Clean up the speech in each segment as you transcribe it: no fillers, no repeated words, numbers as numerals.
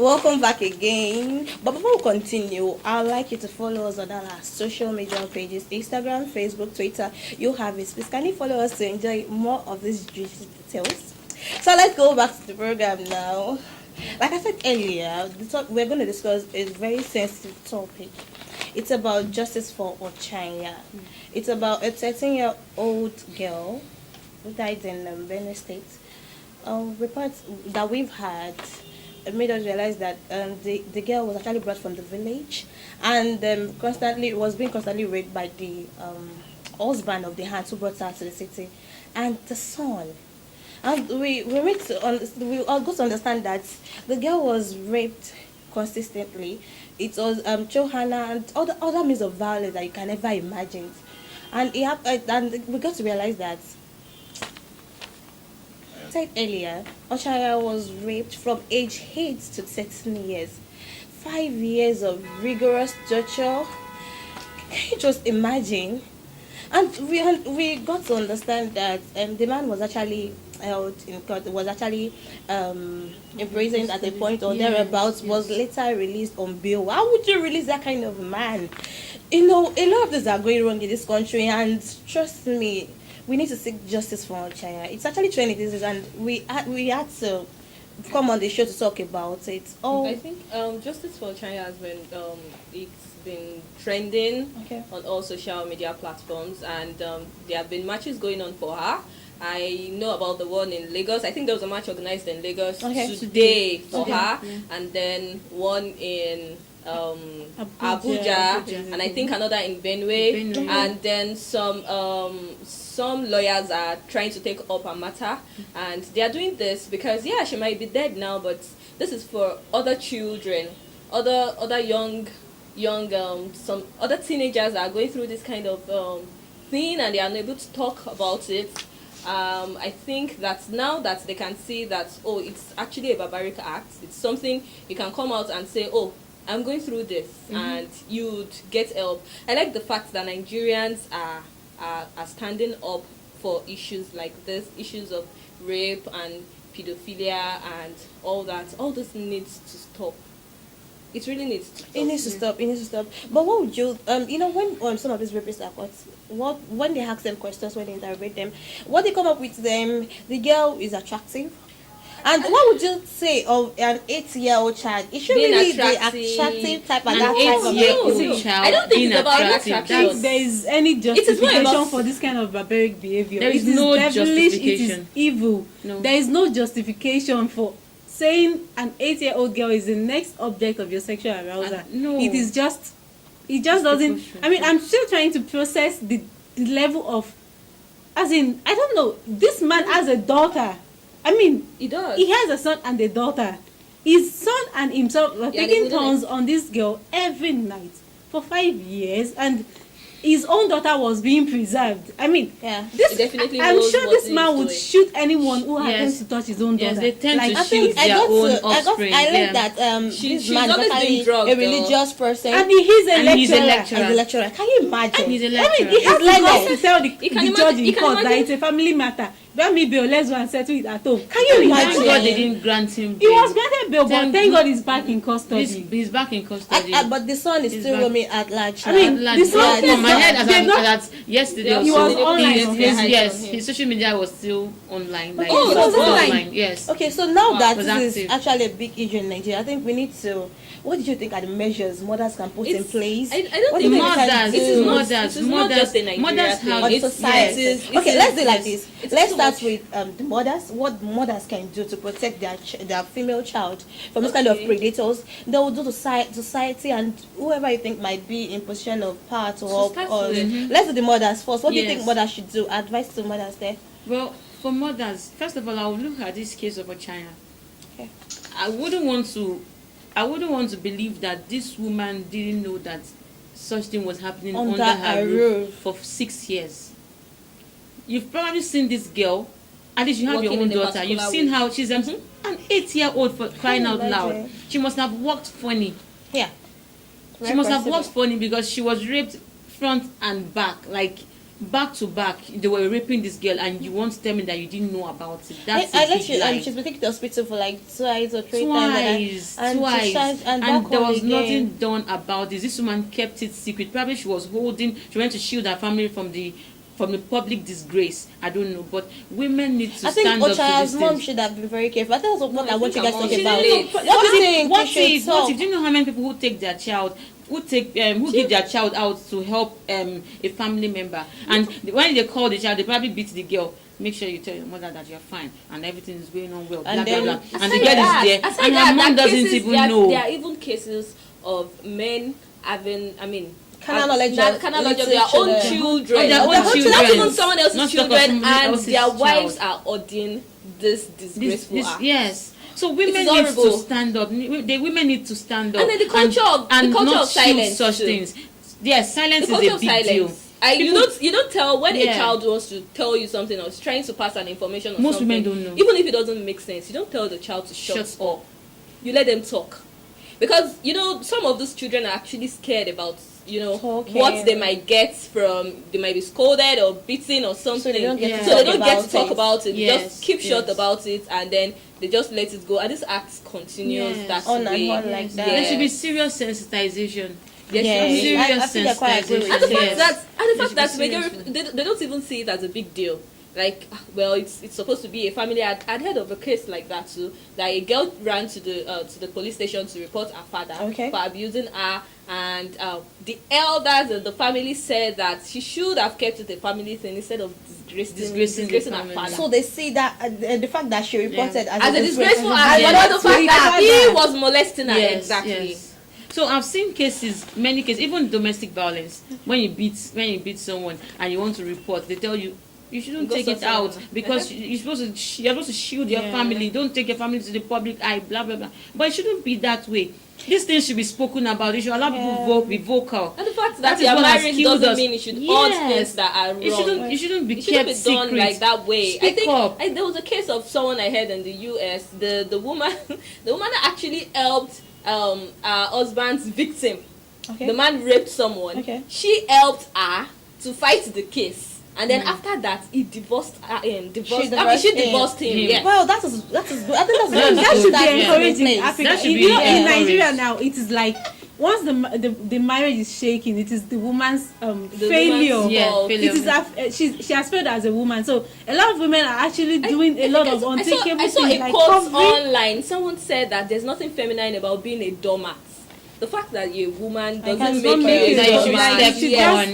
Welcome back again. But before we continue, I'd like you to follow us on all our social media pages: Instagram, Facebook, Twitter. You have it. Please can you follow us to enjoy more of these juicy details? So let's go back to the program now. Like I said earlier, we're going to discuss a very sensitive topic. It's about justice for Ochanya. It's about a 13-year-old girl who died in Benue State. Reports that we've had made us realize that the girl was actually brought from the village and was being constantly raped by the husband of the aunt who brought her to the city and the son. And we all got to understand that the girl was raped consistently. It was Johanna and other means of violence that you can never imagine. And and we got to realize that, said earlier, Ochanya was raped from age 8 to 13 years. 5 years of rigorous torture. Can you just imagine? And we got to understand that the man was actually held in court, was actually imprisoned at a point or thereabouts, was later released on bail. How would you release that kind of man? You know, a lot of things are going wrong in this country, and trust me, we need to seek justice for Ochanya. It's actually trending this, and we had to come on the show to talk about it. Oh, I think justice for Ochanya has been it's been trending on all social media platforms, and there have been matches going on for her. I know about the one in Lagos. I think there was a match organized in Lagos today for her, and then one in Abuja, and I think another in Benue, and then some lawyers are trying to take up a matter, and they are doing this because she might be dead now, but this is for other children, other young some other teenagers are going through this kind of thing, and they are unable to talk about it. I think that now that they can see that, it's actually a barbaric act, it's something you can come out and say, I'm going through this, and you'd get help. I like the fact that Nigerians are standing up for issues like this, issues of rape and pedophilia and all that. All this needs to stop. It really needs to stop. It needs to stop. It needs to stop. But what would you, when some of these rapists are caught, when they ask them questions, when they interrogate them, what they come up with them, the girl is attractive. And what would you say of an 8-year-old child? It should really be attractive type of that type of 8-year-old child. I don't think it's about attraction. There is any justification for this kind of barbaric behavior. There is no justification. It is evil. No. There is no justification for saying an 8-year-old girl is the next object of your sexual arousal. No. It just doesn't. I mean, I'm still trying to process the level of, as in, I don't know. This man has a daughter. I mean, he does. He has a son and a daughter. His son and himself were taking turns on this girl every night for 5 years, and his own daughter was being preserved. I mean, I'm sure this man would shoot anyone who happens to touch his own daughter. Yes, they tend to shoot their own offspring. I like that this man is actually a religious person, and he's a lecturer. Can you imagine? He's a lecturer. I mean, he has to tell the judge in court that it's a family matter. Let's go and settle it at home. Can you imagine? Thank God they didn't grant him bail. He was granted bail, but thank God he's back in custody. He's back in custody. But the son is still roaming at large. I mean, the son from my head as yesterday. He was online. Yes, his social media was still online. He was online. Yes. Okay, so now that this is actually a big issue in Nigeria, I think we need to. What did you think are the measures mothers can put in place? I don't think mothers. It's not just a Nigeria thing. Societies. Okay, let's do it like this. Let's start with the mothers. What mothers can do to protect their female child from this kind of predators. They will do to society and whoever you think might be in position of power to help. Let's do the mothers first. What do you think mothers should do? Advice to mothers there. Well, for mothers, first of all, I will look at this case of Ochanya. Okay. I wouldn't want to believe that this woman didn't know that such thing was happening under her roof for 6 years. You've probably seen this girl, at least you have your own daughter. You've seen how she's an 8-year-old, for crying out loud. She must have walked funny. Yeah. She must have walked funny because she was raped front and back. Like, back to back they were raping this girl, and you want to tell me that you didn't know about it? That's I a let big lie. she's been taken to the hospital for like twice or three times. Twice. And There was nothing done about this. This woman kept it secret. Probably she went to shield her family from the public disgrace. I don't know, but women need to stand up to this. I think Ochanya's mom should have been very careful. I think that's what I want you guys to talk about. What do you think? What if do you know how many people who take their child, who give their child out to help a family member, and when they call the child, they probably beat the girl. Make sure you tell your mother that you're fine and everything is going on well. And then, and the girl is there, and her mom doesn't even know. There are even cases of men having, Carnal knowledge of their own children. Not even someone else's children, and their wives are ordaining this disgraceful act. Yes. So women need to stand up. The women need to stand up. And then the culture of silence. Such things. Yes, silence is a big deal. You don't tell when a child wants to tell you something or is trying to pass an information or most something. Most women don't know. Even if it doesn't make sense, you don't tell the child to shut up. You let them talk. Because, some of those children are actually scared about, what they might get from, they might be scolded or beaten or something. So they don't get to talk about it. They just keep shut about it, and then they just let it go. And this act continues that way. Like that. There should be serious sensitization. I think they're quite agree with you. And the fact that majority, they don't even see it as a big deal. Like, well, it's supposed to be a family. I'd heard of a case like that too. That a girl ran to the police station to report her father for abusing her, and the elders and the family said that she should have kept it a family thing instead of disgracing her father. So they see that the fact that she reported as a disgraceful act, the fact that he was molesting her. Exactly. Yes. So I've seen many cases, even domestic violence. When you beat someone and you want to report, they tell you shouldn't take it out because you're supposed to shield your family. Don't take your family to the public eye. Blah blah blah. But it shouldn't be that way. These things should be spoken about. You should allow people be vocal. And the fact that your marriage doesn't mean you should hold things that are wrong. It shouldn't be kept secret. Done like that way. Speak up. There was a case of someone I heard in the US. The woman actually helped her husband's victim. Okay. The man raped someone. Okay. She helped her to fight the case. And then after that, he divorced him. She divorced him. Yeah. Well, that is good. I think that should be encouraging in Africa. In Nigeria now, it is like once the marriage is shaking, it is the woman's failure. She has failed as a woman. So a lot of women are actually doing a lot of unthinkable things. I saw a quote online. Someone said that there's nothing feminine about being a doormat. The fact that a woman doesn't make you doesn't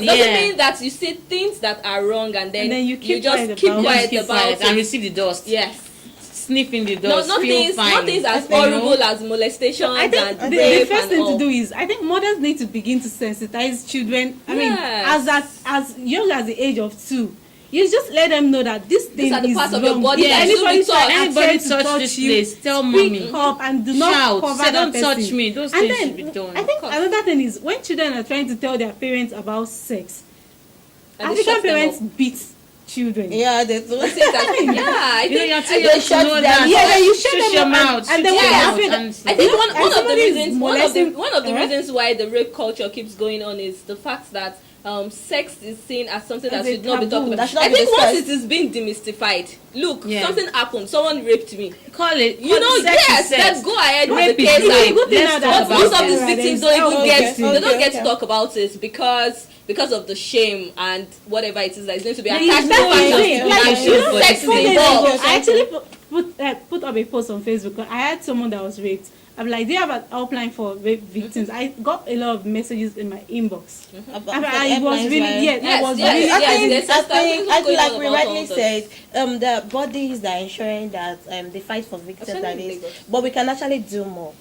mean that you say things that are wrong and then you just keep quiet about it and receive the dust. Yes. Sniffing the dust. Not things as horrible as molestation. I think the first thing to do is mothers need to begin to sensitize children. As young as the age of 2. You just let them know that this thing is part of wrong. your body. Yeah, anybody touch this place, tell mommy. Speak up and do not cover that don't person. touch me. Those things should be done. I think another thing is when children are trying to tell their parents about sex, African parents beat children. Yeah, they do. I think you shut them. Yeah, you shut them out. And then I think one of the reasons why the rape culture keeps going on is the fact that sex is seen as something that should not be talked about. I think once it is being demystified, look, something happened. Someone raped me. Call it. Let's go ahead with the case. Most of these victims don't even get to talk about it because of the shame and whatever it is that is going to be attached to sex is involved. I actually put up a post on Facebook. I had someone that was raped. I'm like, do you have an outline for rape victims? I got a lot of messages in my inbox. I was really, I think like we rightly said, the bodies that are ensuring that they fight for victims like this, but we can actually do more.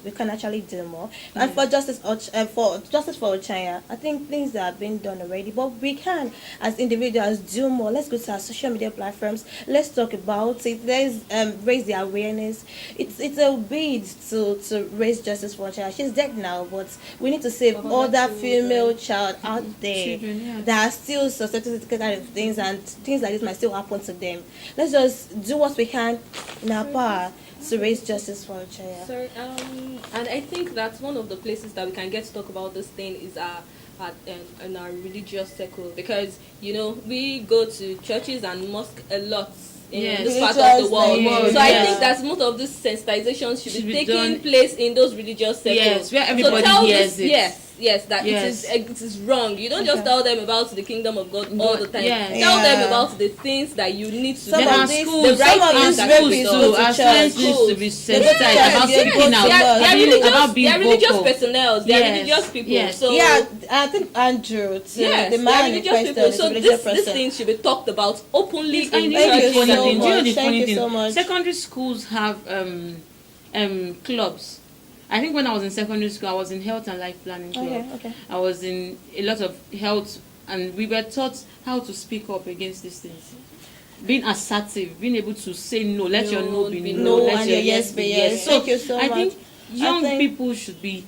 And for justice for Ochanya, I think things that have been done already, but we can as individuals do more. Let's go to our social media platforms. Let's talk about it. Let's raise the awareness. It's a bid to raise justice for Ochanya. She's dead now, but we need to save other female child out there that are still susceptible to this kind of things, and things like this might still happen to them. Let's just do what we can in our power to raise justice for Ochanya. And I think that one of the places that we can get to talk about this thing is in our religious circle, because we go to churches and mosque a lot in this part of the world. So I think that most of this sensitization should be taking place in those religious circles. Yes, where everybody hears it. Yes, that it is wrong. You don't just tell them about the kingdom of God all the time. Tell them about the things that you need to do. Our schools, our students need to be sensitized about speaking out, about being vocal. They are religious personnel. They are religious people. So I think Andrew, the man in question, so these things should be talked about openly in Thank you so much. Secondary schools have clubs. I think when I was in secondary school, I was in health and life planning club. Okay. I was in a lot of health, and we were taught how to speak up against these things. Being assertive, being able to say no, let your no be no, let your yes be yes. So thank you so much. I think young people should be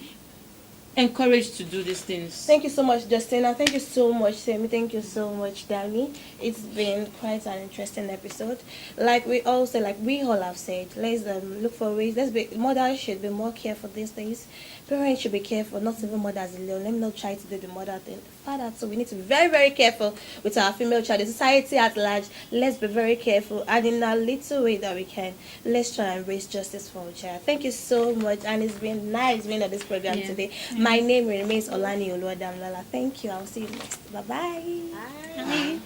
encouraged to do these things. Thank you so much, Justina. Thank you so much, Semi. Thank you so much, Dami. It's been quite an interesting episode. Like we all have said, let's look for ways. Mothers should be more careful these days. Parents should be careful, not even mothers alone. Let me not try to do the mother thing. Father, so we need to be very, very careful with our female child. The society at large, let's be very careful. And in a little way that we can, let's try and raise justice for our child. Thank you so much. And it's been nice being on this program today. My name remains Olaniyan Damilola. Thank you. I'll see you next. Bye-bye. Bye.